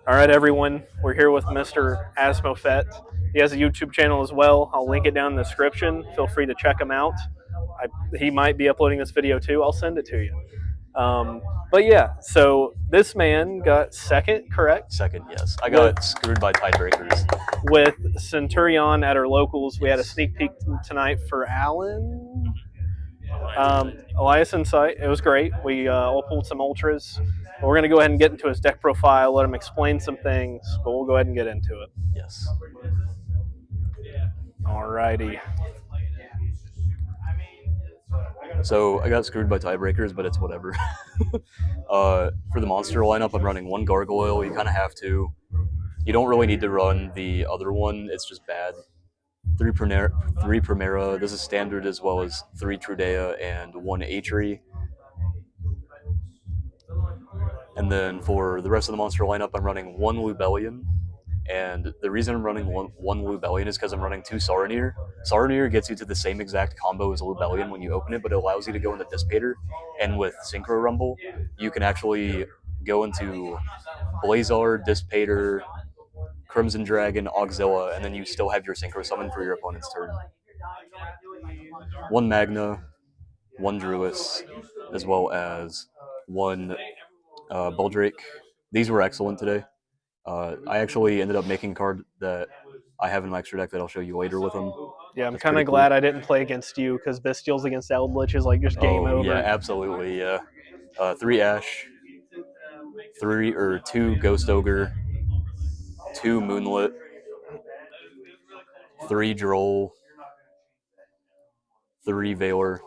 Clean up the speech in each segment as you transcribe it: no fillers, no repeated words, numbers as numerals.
All right, everyone. We're here with Mr. Asmophet. He has a YouTube channel as well. I'll link it down in the description. Feel free to check him out. He might be uploading this video too. I'll send it to you. But yeah, so this man got second, correct? Second, yes. I got screwed by tiebreakers. With Centur-Ion at our locals. We had a sneak peek tonight for ALIN. Elias Insight. It was great. We all pulled some ultras. But we're going to go ahead and get into his deck profile, let him explain some things, but we'll go ahead and get into it. Yes. Alrighty. So I got screwed by tiebreakers, but it's whatever. For the monster lineup, I'm running one Gargoyle. You kind of have to. You don't really need to run the other one. It's just bad. Three Primera. This is standard, as well as 3 Trudea and 1 Atri. And then for the rest of the monster lineup, I'm running 1 Lubellion. And the reason I'm running one Lubellion is because I'm running 2 Saronir. Saronir gets you to the same exact combo as Lubellion when you open it, but it allows you to go into Dissipator. And with Synchro Rumble, you can actually go into Blazar, Dissipator, Crimson Dragon, Auxilla, and then you still have your Synchro summon for your opponent's turn. 1 Magna, 1 Druis, as well as 1 Buldrake. These were excellent today. I actually ended up making a card that I have in my extra deck that I'll show you later with them. Yeah, I'm kind of glad I didn't play against you, because Bestials against Eldritch is like just game over. Yeah, absolutely, yeah. 3 Ash, 2 Ghost Ogre, 2 Moonlit, 3 Droll, 3 Valor.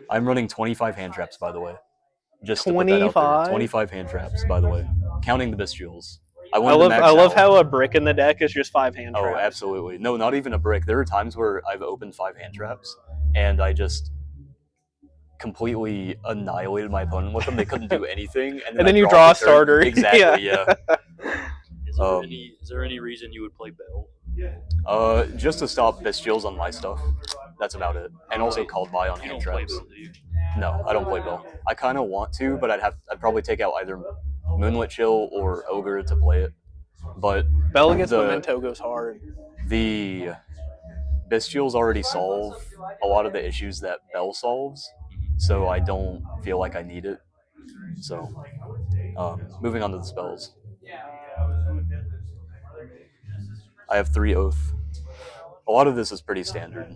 I'm running 25 hand traps, by the way. Just to put that out there. 25 hand traps, by the way, counting the Bestials. I love how a brick in the deck is just 5 hand traps. Oh, absolutely. No, not even a brick. There are times where I've opened 5 hand traps, and I just completely annihilated my opponent with them. They couldn't do anything. And then you draw a starter. Exactly, yeah. Is there any reason you would play Bell? Just to stop Bestials on my stuff. That's about it. And also called by on hand traps. Bell, do you? No, I don't play Bell. I kind of want to, but I'd probably take out either Moonlit Chill or Ogre to play it. But Bell against Memento goes hard. The Bestials already solve a lot of the issues that Bell solves, so I don't feel like I need it. So, moving on to the spells. I have 3 Oath. A lot of this is pretty standard.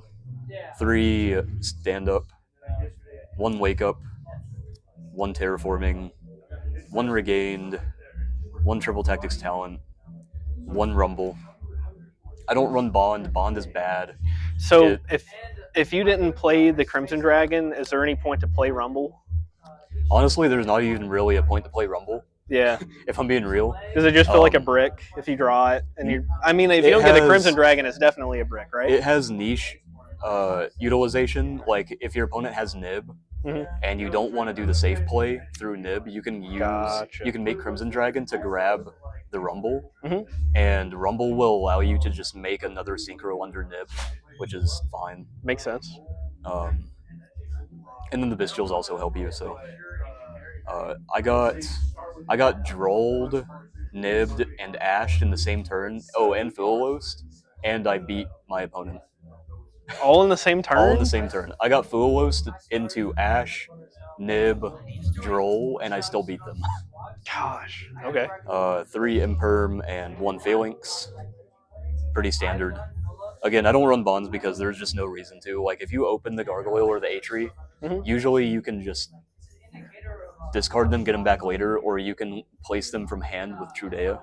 3 Stand Up, 1 Wake Up, 1 Terraforming, 1 Regained, 1 Triple Tactics Talent, 1 Rumble. I don't run Bond. Bond is bad. So if you didn't play the Crimson Dragon, is there any point to play Rumble? Honestly, there's not even really a point to play Rumble. Yeah. If I'm being real. Does it just feel like a brick if you draw it? And if you don't get the Crimson Dragon, it's definitely a brick, right? It has niche utilization. Like, if your opponent has Nib, and you don't want to do the safe play through Nib, you can you can make Crimson Dragon to grab the Rumble, and Rumble will allow you to just make another Synchro under Nib, which is fine. Makes sense. And then the Bestials also help you. So I got Drolled, Nibbed, and Ashed in the same turn. Oh, and Fuelost, and I beat my opponent. All in the same turn? All in the same turn. I got Fuelost into Ash, Nib, Droll, and I still beat them. Gosh. Okay. 3 Imperm and 1 Phalanx. Pretty standard. Again, I don't run Bonds because there's just no reason to. Like, if you open the Gargoyle or the Atri, usually you can just discard them, get them back later, or you can place them from hand with Trudea.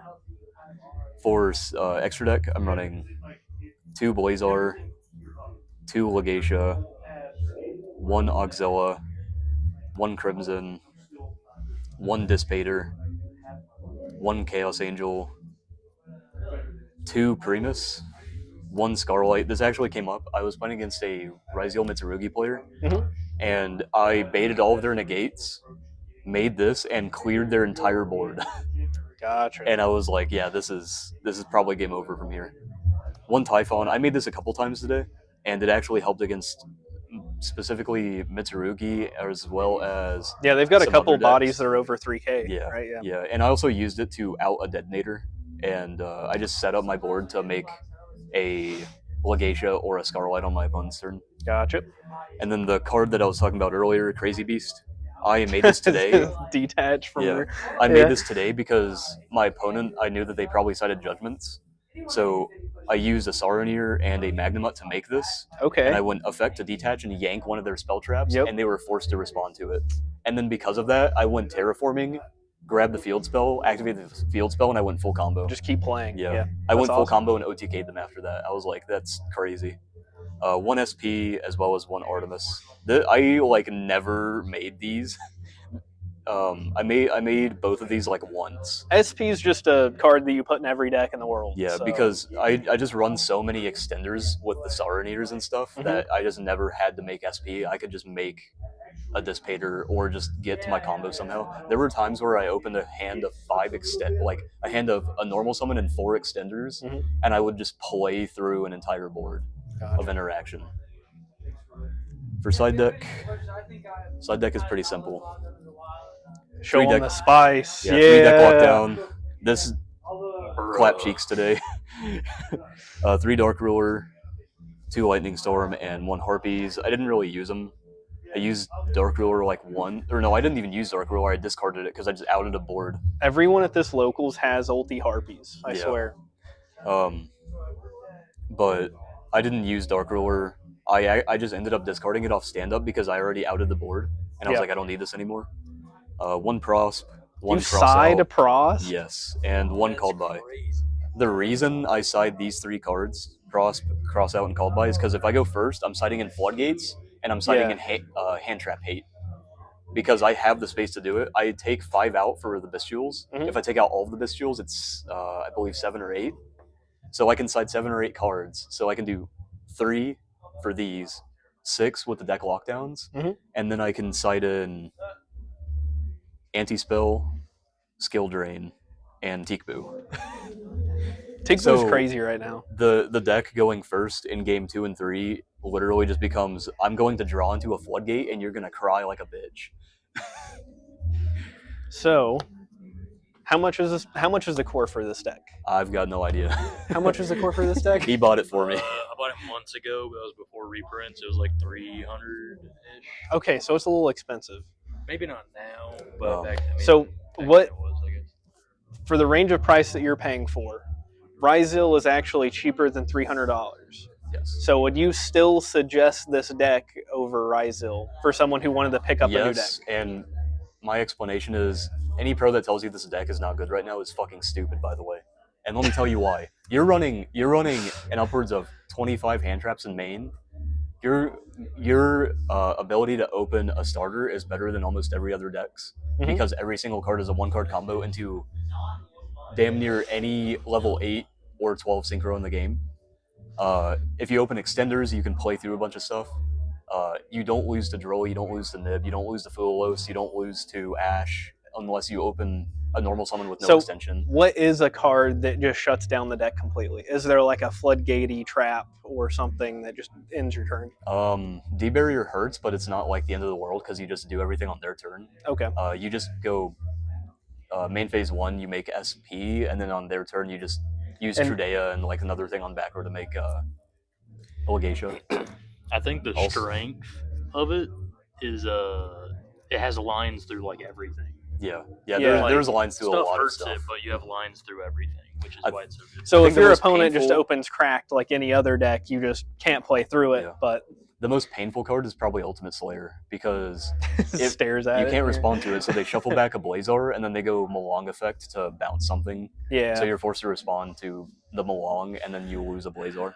For extra deck, I'm running 2 Blazar, 2 Legacia, 1 Auxilla, 1 Crimson, 1 Dissipator, 1 Chaos Angel, 2 Primus, 1 Scarlight. This actually came up. I was playing against a Raziel Mitsurugi player, and I baited all of their negates, made this, and cleared their entire board. Gotcha. And I was like, yeah, this is probably game over from here. 1 Typhon. I made this a couple times today, and it actually helped against specifically Mitsurugi, as well as Yeah, they've got a some couple other decks. bodies that are over 3K. Yeah, right. Yeah, and I also used it to out a detonator, and I just set up my board to make a Legatia or a Scarlight on my opponent's turn. Gotcha. And then the card that I was talking about earlier, Crazy Beast, I made this today. Detached from Yeah, her. I made this today because my opponent, I knew that they probably sided Judgments, so I used a Saronir and a Magnamut to make this. Okay. And I went effect to detach and yank one of their spell traps, Yep. and they were forced to respond to it. And then because of that, I went Terraforming, grabbed the field spell, activated the field spell, and I went full combo. Just keep playing. Yeah. I went full combo and OTK'd them after that. I was like, that's crazy. 1 SP as well as 1 Artemis. I like never made these. I made both of these like once. SP is just a card that you put in every deck in the world. Yeah, so. because I just run so many extenders with the Saronir and stuff that I just never had to make SP. I could just make a Dissipator or just get to my combo somehow. There were times where I opened a hand of 5 a hand of a normal summon and 4 extenders, and I would just play through an entire board of interaction. For side deck is pretty simple. Show them the spice. Yeah, 3 deck lockdown. This clap cheeks today. 3 Dark Ruler, 2 Lightning Storm, and 1 Harpies. I didn't really use them. I used Dark Ruler like one, or no, I didn't even use Dark Ruler. I discarded it because I just outed a board. Everyone at this locals has ulti Harpies. I swear. But I didn't use Dark Ruler. I just ended up discarding it off stand up because I already outed the board, and I was like, I don't need this anymore. 1 Prosp, 1 you side a Prosp? Yes, and 1 called by. The reason I side these 3 cards, Prosp, Cross Out, and Called By, is because if I go first, I'm siding in Floodgates, and I'm siding in Hand Trap Hate. Because I have the space to do it. I take 5 out for the Bestials. If I take out all of the Bestials, it's, I believe, 7 or 8. So I can side 7 or 8 cards. So I can do 3 for these, 6 with the deck lockdowns, and then I can side in Anti-Spell, Skill Drain, and Teekboo. Teekboo's crazy right now. The deck going first in game 2 and 3 literally just becomes, I'm going to draw into a floodgate and you're going to cry like a bitch. So, how much is this? How much is the core for this deck? I've got no idea. How much is the core for this deck? He bought it for me. I bought it months ago, but it was before reprints. It was like 300-ish. Okay, so it's a little expensive. Maybe not now, but back then. So what? It was, I guess. For the range of price that you're paying for, Ryzil is actually cheaper than $300. Yes. So would you still suggest this deck over Ryzil for someone who wanted to pick up a new deck? Yes, and my explanation is any pro that tells you this deck is not good right now is fucking stupid, by the way. And let me tell you why. You're running an upwards of 25 hand traps in main. Your ability to open a starter is better than almost every other deck's because every single card is a 1-card combo into damn near any level 8 or 12 synchro in the game. If you open extenders, you can play through a bunch of stuff. You don't lose to Droll, you don't lose to Nib, you don't lose to Fulalos, you don't lose to Ash unless you open a normal summon with no extension. What is a card that just shuts down the deck completely? Is there like a floodgatey trap or something that just ends your turn? D-Barrier hurts, but it's not like the end of the world because you just do everything on their turn. Okay. You just go main phase 1, you make SP, and then on their turn you just use Trudea and like another thing on back row to make Legatia. I think the strength of it is it has lines through like everything. Yeah. There's lines through a lot of stuff. It, but you have lines through everything, which is why it's so good. So if your opponent just opens cracked like any other deck, you just can't play through it. Yeah. But the most painful card is probably Ultimate Slayer because stares at you can't respond to it, so they shuffle back a Blazar and then they go Malong effect to bounce something. Yeah. So you're forced to respond to the Malong and then you lose a Blazar.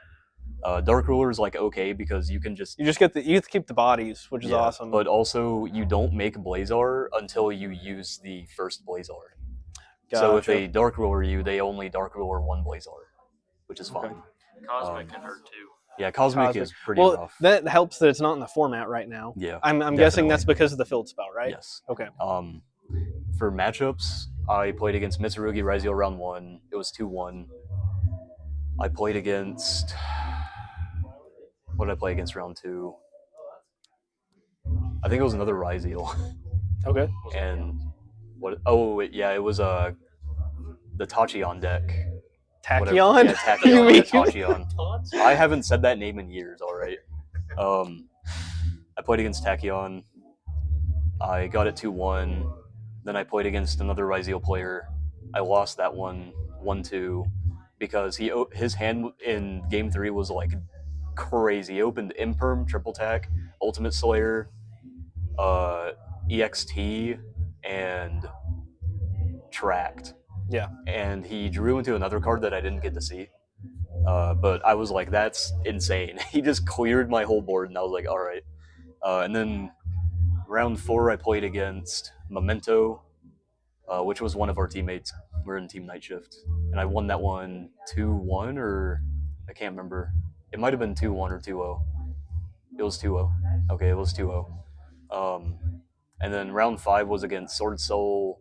Dark Ruler is like okay because you can just you keep the bodies, which is awesome. But also you don't make Blazar until you use the first Blazar. Gotcha. So if they Dark Ruler you, they only Dark Ruler 1 Blazar, which is fine. Cosmic can hurt too. Yeah, Cosmic is pretty rough. Well, that helps that it's not in the format right now. Yeah, I'm guessing that's because of the field spell, right? Yes. Okay. For matchups, I played against Mitsurugi Raizio round 1. It was 2-1. I played against... What did I play against round 2? I think it was another Ryzeal. Okay. And what? Oh, yeah, it was the Tachyon deck. Tachyon? Yeah, Tachyon. Yeah, Tachyon. I haven't said that name in years. All right. I played against Tachyon. I got it 2-1. Then I played against another Ryzeal player. I lost that one 1-2 because his hand in game 3 was like crazy. He opened Imperm, Triple Tack, Ultimate Slayer, EXT, and Tracked. Yeah. And he drew into another card that I didn't get to see. But I was like, that's insane. He just cleared my whole board, and I was like, all right. And then round 4, I played against Memento, which was one of our teammates. We're in Team Night Shift. And I won that one 2-1, or I can't remember. It might have been 2-1 or 2-0. It was 2-0. Okay, it was 2-0. And then round 5 was against Sword Soul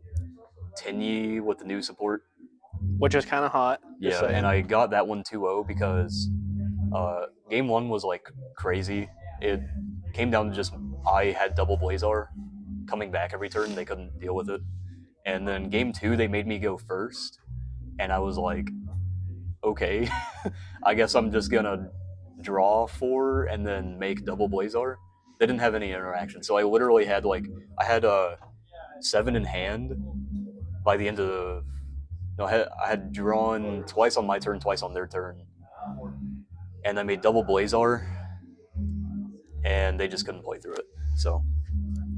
Tenyi with the new support. Which is kind of hot. Yeah, and I got that one 2-0 because game 1 was like crazy. It came down to just I had double Blazar coming back every turn. They couldn't deal with it. And then game 2, they made me go first. And I was like, okay, I guess I'm just going to draw 4 and then make double Blazar. They didn't have any interaction. So I literally had I had 7 in hand by the end of I had drawn twice on my turn, twice on their turn. And I made double Blazar, and they just couldn't play through it. So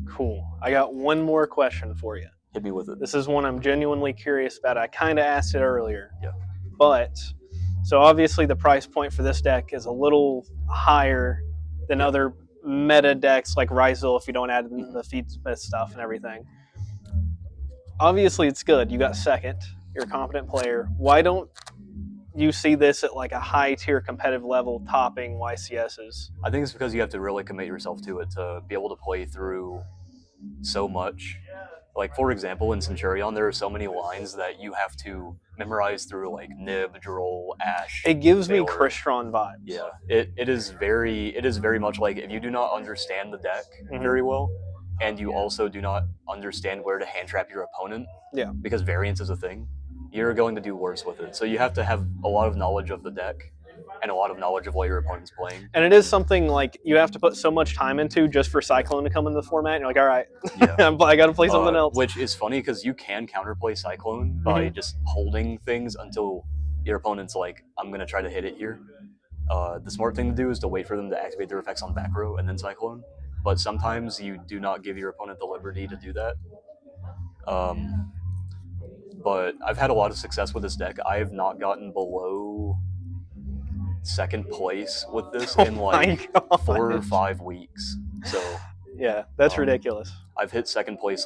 cool. I got one more question for you. Hit me with it. This is one I'm genuinely curious about. I kind of asked it earlier. Yeah. But, so obviously the price point for this deck is a little higher than other meta decks like Ryzeal if you don't add the Feedsmith stuff and everything. Obviously it's good. You got second. You're a competent player. Why don't you see this at like a high tier competitive level topping YCSs? I think it's because you have to really commit yourself to it to be able to play through so much. Like, for example, in Centur-Ion, there are so many lines that you have to memorize through, like Nib, Droll, Ash. It gives me Baylor. Crystron vibes. Yeah, it is very much like if you do not understand the deck very well, and you also do not understand where to hand trap your opponent, because variance is a thing, you're going to do worse with it. So you have to have a lot of knowledge of the deck and a lot of knowledge of what your opponent's playing. And it is something like you have to put so much time into just for Cyclone to come into the format. And you're like, all right, I got to play something else. Which is funny because you can counterplay Cyclone by just holding things until your opponent's like, I'm going to try to hit it here. The smart thing to do is to wait for them to activate their effects on back row and then Cyclone. But sometimes you do not give your opponent the liberty to do that. But I've had a lot of success with this deck. I have not gotten below second place with this in like 4 or 5 weeks. So yeah, that's ridiculous. I've hit second place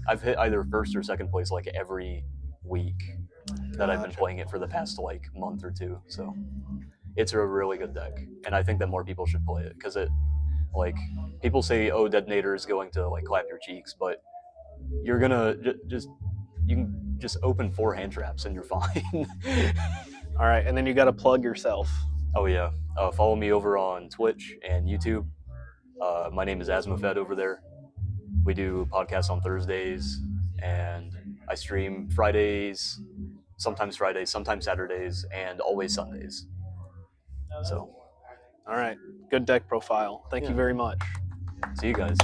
I've hit either first or second place like every week that I've been playing it for the past like month or 2. So it's a really good deck, and I think that more people should play it because it like people say, oh, Detonator is going to like clap your cheeks, but you're gonna you can just open 4 hand traps and you're fine. All right, and then you got to plug yourself. Oh yeah, follow me over on Twitch and YouTube. My name is Asmophet over there. We do podcasts on Thursdays, and I stream Fridays, sometimes Saturdays, and always Sundays. So, all right, good deck profile. Thank you very much. See you guys.